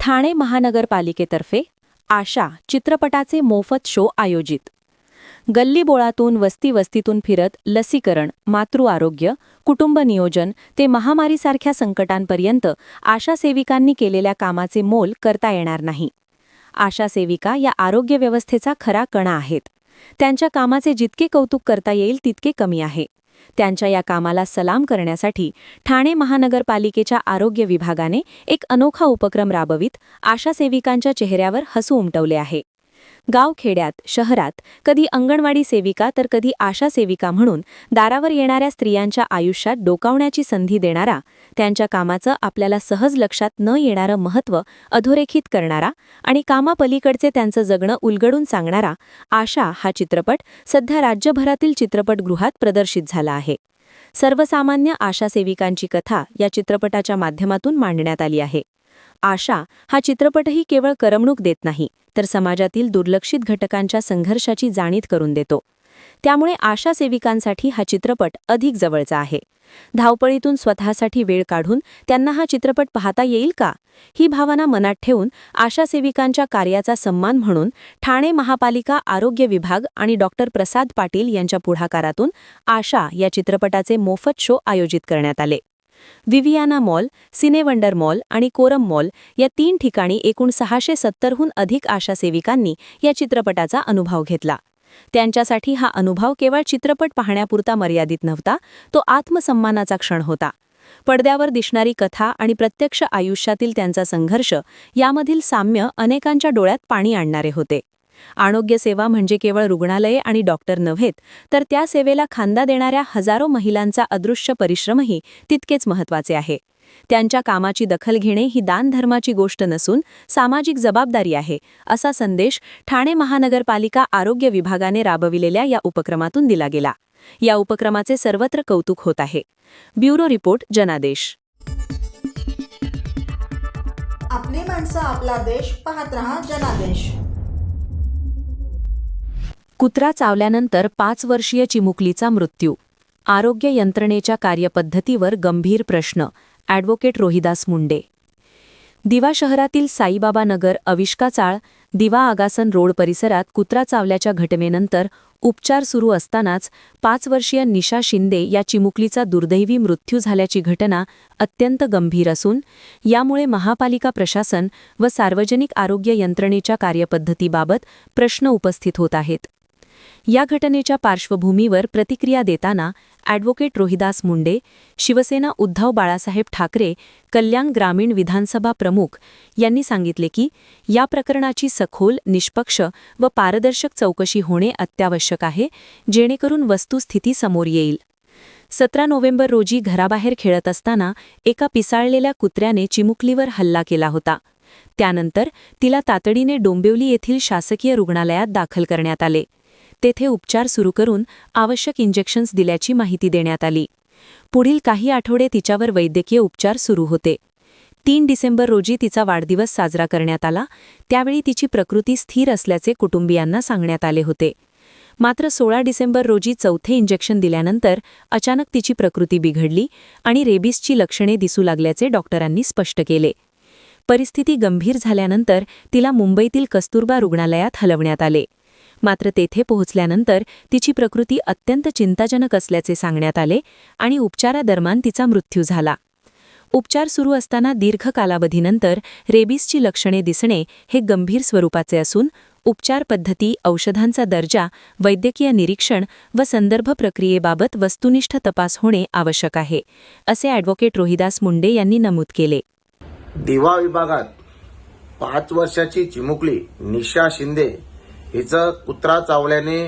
ठाणे महानगरपालिकेतर्फे आशा चित्रपटाचे मोफत शो आयोजित. गल्लीबोळातून वस्तीतून फिरत लसीकरण, मातृ आरोग्य, कुटुंब नियोजन ते महामारीसारख्या संकटांपर्यंत आशा सेविकांनी केलेल्या कामाचे मोल करता येणार नाही. आशा सेविका या आरोग्य व्यवस्थेचा खरा कणा आहेत. त्यांच्या कामाचे जितके कौतुक करता येईल तितके कमी आहे. त्यांच्या या कामाला सलाम करण्यासाठी ठाणे महानगरपालिकेच्या आरोग्य विभागाने एक अनोखा उपक्रम राबवित आशा सेविकांच्या चेहऱ्यावर हसू उमटवले आहे. गावखेड्यात, शहरात कधी अंगणवाडी सेविका तर कधी आशा सेविका म्हणून दारावर येणाऱ्या स्त्रियांच्या आयुष्यात डोकावण्याची संधी देणारा, त्यांच्या कामाचं आपल्याला सहज लक्षात न येणारं महत्त्व अधोरेखित करणारा आणि कामापलीकडचे त्यांचं जगणं उलगडून सांगणारा आशा हा चित्रपट सध्या राज्यभरातील चित्रपटगृहात प्रदर्शित झाला आहे. सर्वसामान्य आशा सेविकांची कथा या चित्रपटाच्या माध्यमातून मांडण्यात आली आहे. आशा हा चित्रपटही केवळ करमणूक देत नाही, तर समाजातील दुर्लक्षित घटकांच्या संघर्षाची जाणीव करून देतो. त्यामुळे आशा सेविकांसाठी हा चित्रपट अधिक जवळचा आहे. धावपळीतून स्वतःसाठी वेळ काढून त्यांना हा चित्रपट पाहता येईल का, ही भावना मनात ठेवून आशा सेविकांच्या कार्याचा सन्मान म्हणून ठाणे महापालिका आरोग्य विभाग आणि डॉक्टर प्रसाद पाटील यांच्या पुढाकारातून आशा या चित्रपटाचे मोफत शो आयोजित करण्यात आले. विवियाना मॉल, सिनेवंडर मॉल आणि कोरम मॉल या 3 ठिकाणी एकूण 670हून अधिक आशा सेविकांनी या चित्रपटाचा अनुभव घेतला. त्यांच्यासाठी हा अनुभव केवळ चित्रपट पाहण्यापुरता मर्यादित नव्हता, तो आत्मसन्मानाचा क्षण होता. पडद्यावर दिसणारी कथा आणि प्रत्यक्ष आयुष्यातील त्यांचा संघर्ष यामधील साम्य अनेकांच्या डोळ्यात पाणी आणणारे होते. आरोग्य सेवा म्हणजे केवळ रुग्णालये आणि डॉक्टर नव्हेत, तर त्या सेवेला खांदा देणाऱ्या हजारो महिलांचा अदृश्य परिश्रमही तितकेच महत्त्वाचे आहे. त्यांच्या कामाची दखल घेणे ही दानधर्माची गोष्ट नसून सामाजिक जबाबदारी आहे, असा संदेश ठाणे महानगरपालिका आरोग्य विभागाने राबविलेल्या या उपक्रमातून दिला गेला. या उपक्रमाचे सर्वत्र कौतुक होत आहे. ब्युरो रिपोर्ट, जनादेश. आपली माणसं, आपला देश. पाहत रहा जनादेश. कुत्रा चावल्यानंतर 5 वर्षीय चिमुकलीचा मृत्यू. आरोग्य यंत्रणेच्या कार्यपद्धतीवर गंभीर प्रश्न. ॲडव्होकेट रोहिदास मुंडे. दिवा शहरातील साईबाबा नगर, अविष्का चाळ, दिवा आगासन रोड परिसरात कुत्रा चावल्याच्या घटनेनंतर उपचार सुरू असतानाच 5 वर्षीय निशा शिंदे या चिमुकलीचा दुर्दैवी मृत्यू झाल्याची घटना अत्यंत गंभीर असून यामुळे महापालिका प्रशासन व सार्वजनिक आरोग्य यंत्रणेच्या कार्यपद्धतीबाबत प्रश्न उपस्थित होत आहेत. या घटनेच्या पार्श्वभूमीवर प्रतिक्रिया देताना ॲडव्होकेट रोहिदास मुंडे, शिवसेना उद्धव बाळासाहेब ठाकरे कल्याण ग्रामीण विधानसभा प्रमुख यांनी सांगितले की या प्रकरणाची सखोल, निष्पक्ष व पारदर्शक चौकशी होणे अत्यावश्यक आहे, जेणेकरून वस्तुस्थिती समोर येईल. 17 नोव्हेंबर रोजी घराबाहेर खेळत असताना एका पिसाळलेल्या कुत्र्याने चिमुकलीवर हल्ला केला होता. त्यानंतर तिला तातडीने डोंबिवली येथील शासकीय रुग्णालयात दाखल करण्यात आले. तेथे उपचार सुरू करून आवश्यक इंजेक्शन्स दिल्याची माहिती देण्यात आली. पुढील काही आठवडे तिच्यावर वैद्यकीय उपचार सुरू होते. 3 डिसेंबर रोजी तिचा वाढदिवस साजरा करण्यात आला. त्यावेळी तिची प्रकृती स्थिर असल्याचे कुटुंबियांना सांगण्यात आले होते. मात्र 16 डिसेंबर रोजी 4थे इंजेक्शन दिल्यानंतर अचानक तिची प्रकृती बिघडली आणि रेबीजची लक्षणे दिसू लागल्याचे डॉक्टरांनी स्पष्ट केले. परिस्थिती गंभीर झाल्यानंतर तिला मुंबईतील कस्तुरबा रुग्णालयात हलवण्यात आले. मात्र तेथे पोहोचल्यानंतर तिची प्रकृती अत्यंत चिंताजनक असल्याचे सांगण्यात आले आणि उपचारादरम्यान तिचा मृत्यू झाला. उपचार सुरू असताना दीर्घ कालावधीनंतर रेबीजची लक्षणे दिसणे हे गंभीर स्वरूपाचे असून उपचार पद्धती, औषधांचा दर्जा, वैद्यकीय निरीक्षण व संदर्भ प्रक्रियेबाबत वस्तुनिष्ठ तपास होणे आवश्यक आहे, असे ॲडव्होकेट रोहिदास मुंडे यांनी नमूद केले. दिवा विभागात 5 वर्षाची चिमुकली निशा शिंदे हिचा कुत्रा चावल्याने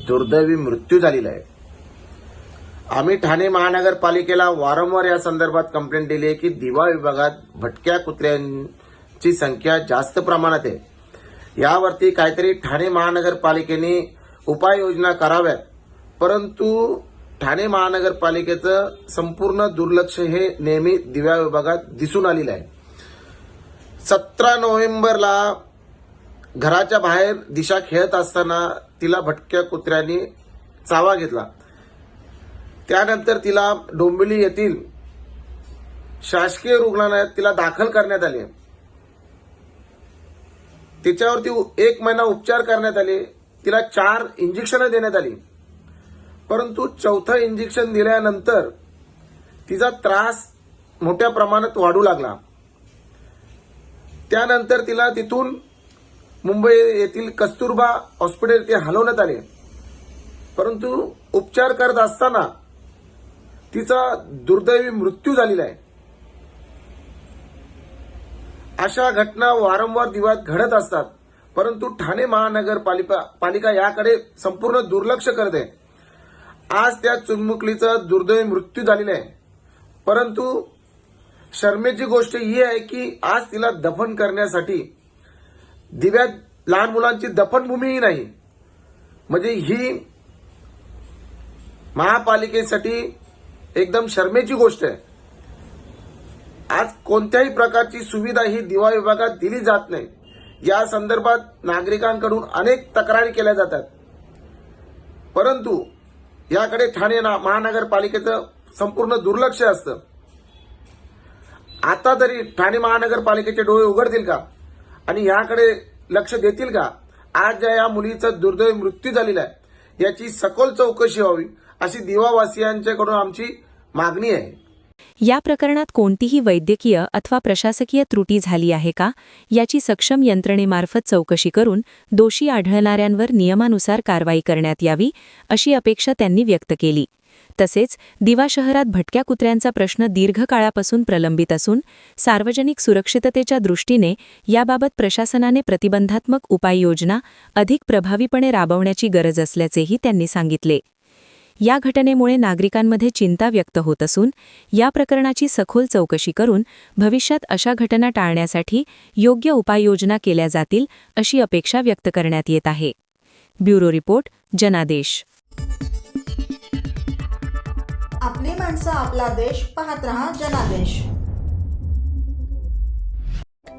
दुर्दैवी मृत्यू झालेला आहे. आम्ही ठाणे महानगरपालिकेला वारंवार या संदर्भात कंप्लेंट दिली आहे की दिवा विभागात भटक्या कुत्र्यांची संख्या जास्त प्रमाणात आहे. यावरती काहीतरी ठाणे महानगरपालिकेने उपाययोजना कराव्यात, परंतु ठाणे महानगरपालिकेचं संपूर्ण दुर्लक्ष हे नेहमी दिवा विभागात दिसून आलेलं आहे. 17 नोव्हेंबरला घराच्या बाहेर दिशा खेळत असताना तिला भटक्या कुत्र्यांनी चावा घेतला. त्यानंतर तिला डोंबिवली येथील शासकीय रुग्णालयात तिला दाखल करण्यात आले. तिच्यावरती 1 महिना उपचार करण्यात आले, तिला 4 इंजेक्शनं देण्यात आली. परंतु 4थं इंजेक्शन दिल्यानंतर तिचा त्रास मोठ्या प्रमाणात वाढू लागला. त्यानंतर तिला तिथून मुंबई येथील कस्तुरबा हॉस्पिटल येथे हलवण्यात आले. परंतु उपचार करत असताना तिचा दुर्दैवी मृत्यू झालेला आहे. अशा घटना वारंवार दिवसात घडत असतात, परंतु ठाणे महानगरपालिका याकडे संपूर्ण दुर्लक्ष करते. आज त्या चिमुकलीचा दुर्दैवी मृत्यू झालेला आहे. परंतु शर्मेची गोष्ट ही आहे की आज तिला दफन करण्यासाठी दिव्यात लहान मुलांची दफनभूमीही नाही. म्हणजे ही महापालिकेसाठी एकदम शर्मेची गोष्ट आहे. आज कोणत्याही प्रकारची सुविधा ही दिवा विभागात दिली जात नाही. या संदर्भात नागरिकांकडून अनेक तक्रारी केल्या जातात, परंतु याकडे ठाणे महानगरपालिकेचं संपूर्ण दुर्लक्ष असतं. आता तरी ठाणे महानगरपालिकेचे डोळे उघडतील का आणि याकडे लक्ष देतील का? आज ज्या या मुलीचा दुर्दैवी मृत्यू झालेला आहे याची सखोल चौकशी व्हावी अशी दिवावासियांच्याकडून आमची मागणी आहे. या प्रकरणात कोणतीही वैद्यकीय अथवा प्रशासकीय त्रुटी झाली आहे का याची सक्षम यंत्रणेमार्फत चौकशी करून दोषी आढळणाऱ्यांवर नियमानुसार कारवाई करण्यात यावी अशी अपेक्षा त्यांनी व्यक्त केली. तसेच दिवा शहरात भटक्या कुत्र्यांचा प्रश्न दीर्घकाळापासून प्रलंबित असून सार्वजनिक सुरक्षिततेच्या दृष्टीने याबाबत प्रशासनाने प्रतिबंधात्मक उपाययोजना अधिक प्रभावीपणे राबवण्याची गरज असल्याचेही त्यांनी सांगितले. या घटनेमुळे नागरिकांमध्ये चिंता व्यक्त होत असून या प्रकरणाची सखोल चौकशी करून भविष्यात अशा घटना टाळण्यासाठी योग्य उपाययोजना केल्या जातील अशी अपेक्षा व्यक्त करण्यात येत आहे. ब्युरो रिपोर्ट, जनादेश. आपली माणसं, आपला देश. पाहत रहा जनादेश.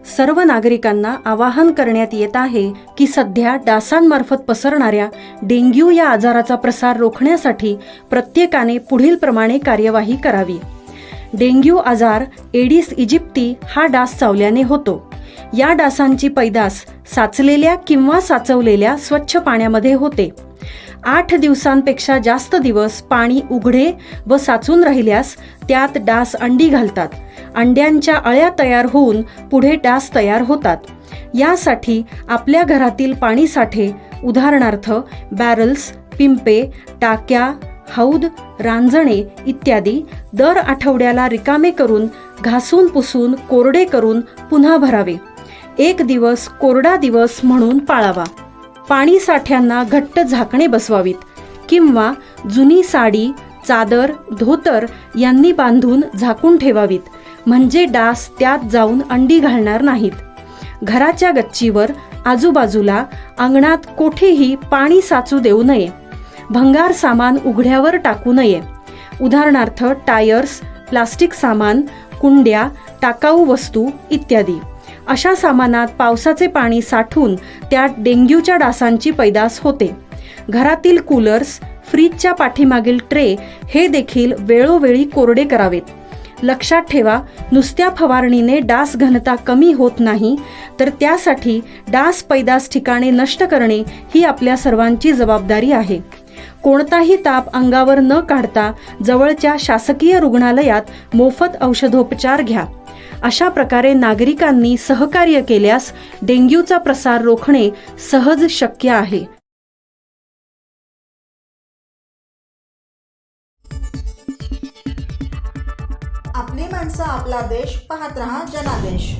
सर्व नागरिकांना आवाहन करण्यात येत आहे की सध्या डासांमार्फत पसरणाऱ्या डेंग्यू या आजाराचा प्रसार रोखण्यासाठी प्रत्येकाने पुढीलप्रमाणे कार्यवाही करावी. डेंग्यू आजार एडिस इजिप्ती हा डास चावल्याने होतो. या डासांची पैदास साचलेल्या किंवा साचवलेल्या स्वच्छ पाण्यामध्ये होते. 8 दिवसांपेक्षा जास्त दिवस पाणी उघडे व साचून राहिल्यास त्यात डास अंडी घालतात. अंड्यांच्या अळ्या तयार होऊन पुढे डास तयार होतात. यासाठी आपल्या घरातील पाणीसाठे उदाहरणार्थ बॅरल्स, पिंपे, टाक्या, हौद, रांजणे इत्यादी दर आठवड्याला रिकामे करून घासून पुसून कोरडे करून पुन्हा भरावे. 1 दिवस कोरडा दिवस म्हणून पाळावा. पाणी साठ्यांना घट्ट झाकणे बसवावीत किंवा जुनी साडी, चादर, धोतर यांनी बांधून झाकून ठेवावीत, म्हणजे डास त्यात जाऊन अंडी घालणार नाहीत. घराच्या गच्चीवर, आजूबाजूला, अंगणात कोठेही पाणी साचू देऊ नये. भंगार सामान उघड्यावर टाकू नये. उदाहरणार्थ टायर्स, प्लास्टिक सामान, कुंड्या, टाकाऊ वस्तू इत्यादी. अशा सामानात पावसाचे पाणी साठून त्यात डेंग्यूच्या डासांची पैदास होते. घरातील कूलर्स, फ्रीजच्या पाठीमागील ट्रे हे देखील वेळोवेळी कोरडे करावेत. लक्षात ठेवा, नुसत्या फवारणीने डास घनता कमी होत नाही, तर त्यासाठी डास पैदास ठिकाणे नष्ट करणे ही आपल्या सर्वांची जबाबदारी आहे. कोणताही ताप अंगावर न काढता जवळच्या शासकीय रुग्णालयात मोफत औषधोपचार घ्या. अशा प्रकारे नागरिकांनी सहकार्य केल्यास डेंग्यूचा प्रसार रोखणे सहज शक्य आहे. आपली माणसं, आपला देश. पाहत रहा जनादेश.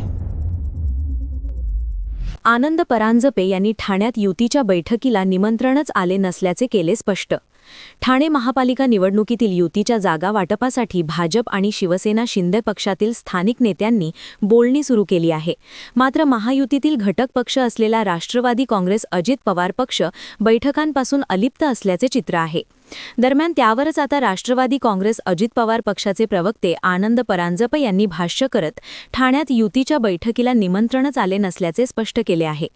आनंद परांजपे यांनी ठाण्यात युतीच्या बैठकीला निमंत्रणच आले नसल्याचे केले स्पष्ट. ठाणे महापालिका निवडणुकीतील युतीच्या जागा वाटपासाठी भाजप आणि शिवसेना शिंदे पक्षातील स्थानिक नेत्यांनी बोलणी सुरू केली आहे. मात्र महायुतीतील घटक पक्ष असलेला राष्ट्रवादी काँग्रेस अजित पवार पक्ष बैठकांपासून अलिप्त असल्याचे चित्र आहे. दरम्यान त्यावरच आता राष्ट्रवादी काँग्रेस अजित पवार पक्षाचे प्रवक्ते आनंद परांजपे यांनी भाष्य करत ठाण्यात युतीच्या बैठकीला निमंत्रणच आले नसल्याचे स्पष्ट केले आहे.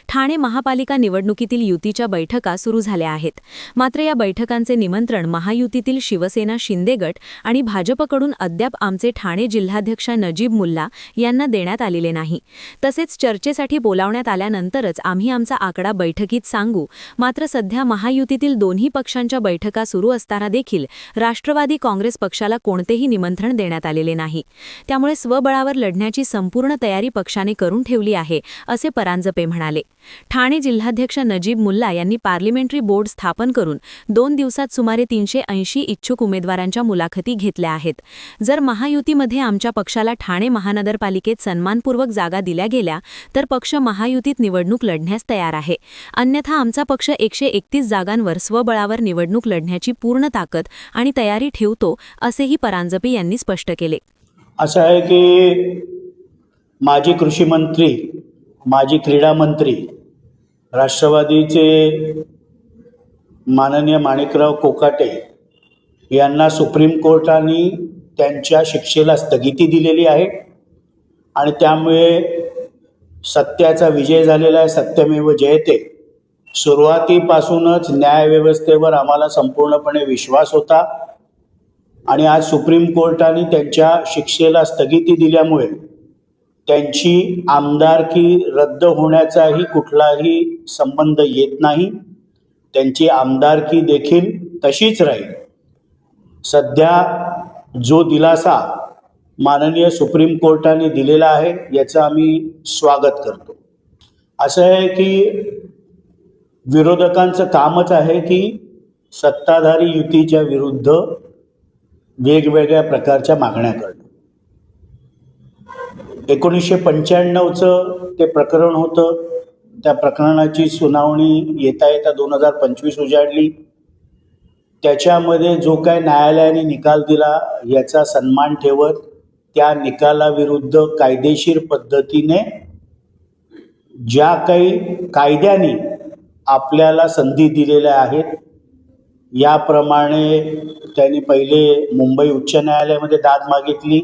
ठाणे महापालिका निवडणुकीतील युतीच्या बैठका सुरू झाल्या आहेत. मात्र या बैठकांचे निमंत्रण महायुतीतील शिवसेना शिंदे गट आणि भाजपकडून अद्याप आमचे ठाणे जिल्हाध्यक्ष नजीब मुल्ला यांना देण्यात आलेले नाही. तसेच चर्चेसाठी बोलावण्यात आल्यानंतरच आम्ही आमचा आकडा बैठकीत सांगू. मात्र सध्या महायुतीतील दोन्ही पक्षांच्या बैठका सुरू असताना देखील राष्ट्रवादी काँग्रेस पक्षाला कोणतेही निमंत्रण देण्यात आलेले नाही. त्यामुळे स्वबळावर लढण्याची संपूर्ण तयारी पक्षाने करून ठेवली आहे, असे परांजपे म्हणाले. ठाणे जिल्हाध्यक्ष नजीब मुल्ला यांनी पार्लिमेंटरी बोर्ड स्थापन करून 2 दिवसात सुमारे 380 इच्छुक उमेदवारांच्या मुलाखती घेतल्या आहेत. जर महायुतीमध्ये आमच्या पक्षाला ठाणे महानगरपालिकेत सन्मानपूर्वक जागा दिल्या गेल्या तर पक्ष महायुतीत निवडणूक लढण्यास तयार आहे. अन्यथा आमचा पक्ष 131 जागांवर स्वबळावर निवडणूक लढण्याची पूर्ण ताकद आणि तयारी ठेवतो, असेही परांजपे यांनी स्पष्ट केले. असं आहे की माजी कृषी मंत्री, माजी क्रीडा मंत्री, राष्ट्रवादीचे माननीय माणिकराव कोकाटे यांना सुप्रीम कोर्टाने त्यांच्या शिक्षेला स्थगिती दिलेली आहे आणि त्यामुळे सत्याचा विजय झालेला आहे. सत्यमेव जयते. सुरुवातीपासूनच न्यायव्यवस्थेवर आम्हाला संपूर्णपणे विश्वास होता आणि आज सुप्रीम कोर्टाने त्यांच्या शिक्षेला स्थगिती दिल्यामुळे त्यांची आमदारकी रद्द होण्याचाही कुठलाही संबंध येत नाही. त्यांची आमदारकी देखील तशीच राहील. सध्या जो दिलासा माननीय सुप्रीम कोर्टाने दिलेला आहे याचं आम्ही स्वागत करतो. असं आहे की विरोधकांचं कामच आहे की सत्ताधारी युतीच्या विरुद्ध वेगवेगळ्या प्रकारच्या मागण्या करणं. 1995चं ते प्रकरण होतं. त्या प्रकरणाची सुनावणी येता येता 2025 उजाडली. त्याच्यामध्ये जो काय न्यायालयाने निकाल दिला याचा सन्मान ठेवत त्या निकालाविरुद्ध कायदेशीर पद्धतीने ज्या काही कायद्याने आपल्याला संधी दिलेल्या आहेत याप्रमाणे त्यांनी पहिले मुंबई उच्च न्यायालयामध्ये दाद मागितली.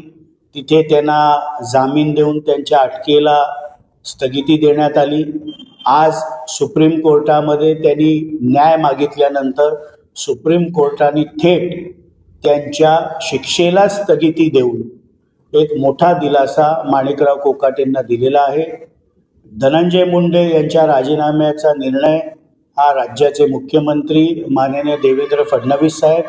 तिथे त्यांना जामीन देऊन त्यांच्या अटकेला स्थगिती देण्यात आली. आज सुप्रीम कोर्टामध्ये त्यांनी न्याय मागितल्यानंतर सुप्रीम कोर्टाने थेट त्यांच्या शिक्षेला स्थगिती देऊन एक मोठा दिलासा माणिकराव कोकाटेंना दिलेला आहे. धनंजय मुंडे यांच्या राजीनाम्याचा निर्णय हा राज्याचे मुख्यमंत्री माननीय देवेंद्र फडणवीस साहेब,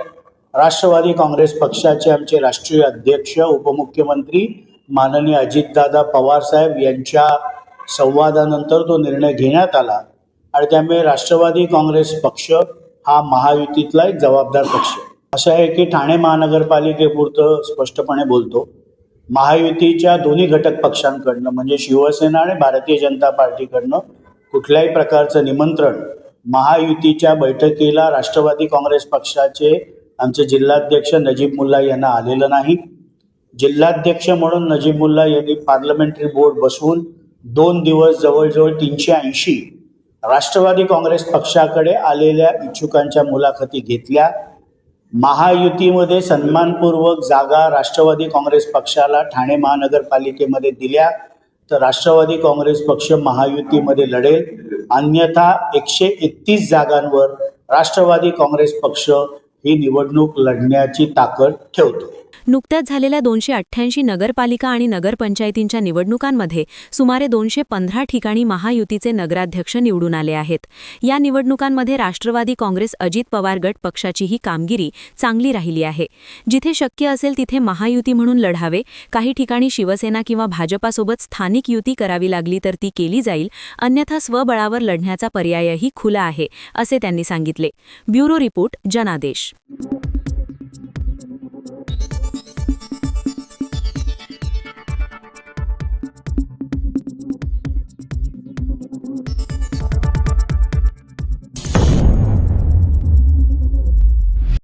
राष्ट्रवादी काँग्रेस पक्षाचे आमचे राष्ट्रीय अध्यक्ष उपमुख्यमंत्री माननीय अजितदादा पवार साहेब यांच्या संवादानंतर तो निर्णय घेण्यात आला आणि त्यामुळे राष्ट्रवादी काँग्रेस पक्ष हा महायुतीतला एक जबाबदार पक्ष. असं आहे की ठाणे महानगरपालिकेपुरतं स्पष्टपणे बोलतो, महायुतीच्या दोन्ही घटक पक्षांकडनं म्हणजे शिवसेना आणि भारतीय जनता पार्टीकडनं कुठल्याही प्रकारचं निमंत्रण महायुतीच्या बैठकीला राष्ट्रवादी काँग्रेस पक्षाचे आमचे जिल्हाध्यक्ष नजीब मुल्ला यांना आलेलं नाही. जिल्हाध्यक्ष म्हणून नजीब मुल्ला यांनी पार्लमेंटरी बोर्ड बसवून 2 दिवस जवळजवळ 380 राष्ट्रवादी काँग्रेस पक्षाकडे आलेल्या इच्छुकांच्या मुलाखती घेतल्या. महायुतीमध्ये सन्मानपूर्वक जागा राष्ट्रवादी काँग्रेस पक्षाला ठाणे महानगरपालिकेमध्ये दिल्या तर राष्ट्रवादी काँग्रेस पक्ष महायुतीमध्ये लढेल. अन्यथा 131 जागांवर राष्ट्रवादी काँग्रेस पक्ष ही निवडणूक लढण्याची ताकद ठेवतो. नुकत्याच झालेल्या 288 नगरपालिका आणि नगरपंचायतींच्या निवडणुकांमध्ये सुमारे 215 ठिकाणी महायुतीचे नगराध्यक्ष निवडून आले आहेत. या निवडणुकांमध्ये राष्ट्रवादी काँग्रेस अजित पवार गट पक्षाचीही कामगिरी चांगली राहिली आहे. जिथे शक्य असेल तिथे महायुती म्हणून लढावे. काही ठिकाणी शिवसेना किंवा भाजपासोबत स्थानिक युती करावी लागली तर ती केली जाईल. अन्यथा स्वबळावर लढण्याचा पर्यायही खुला आहे, असे त्यांनी सांगितले. ब्युरो रिपोर्ट, जनादेश.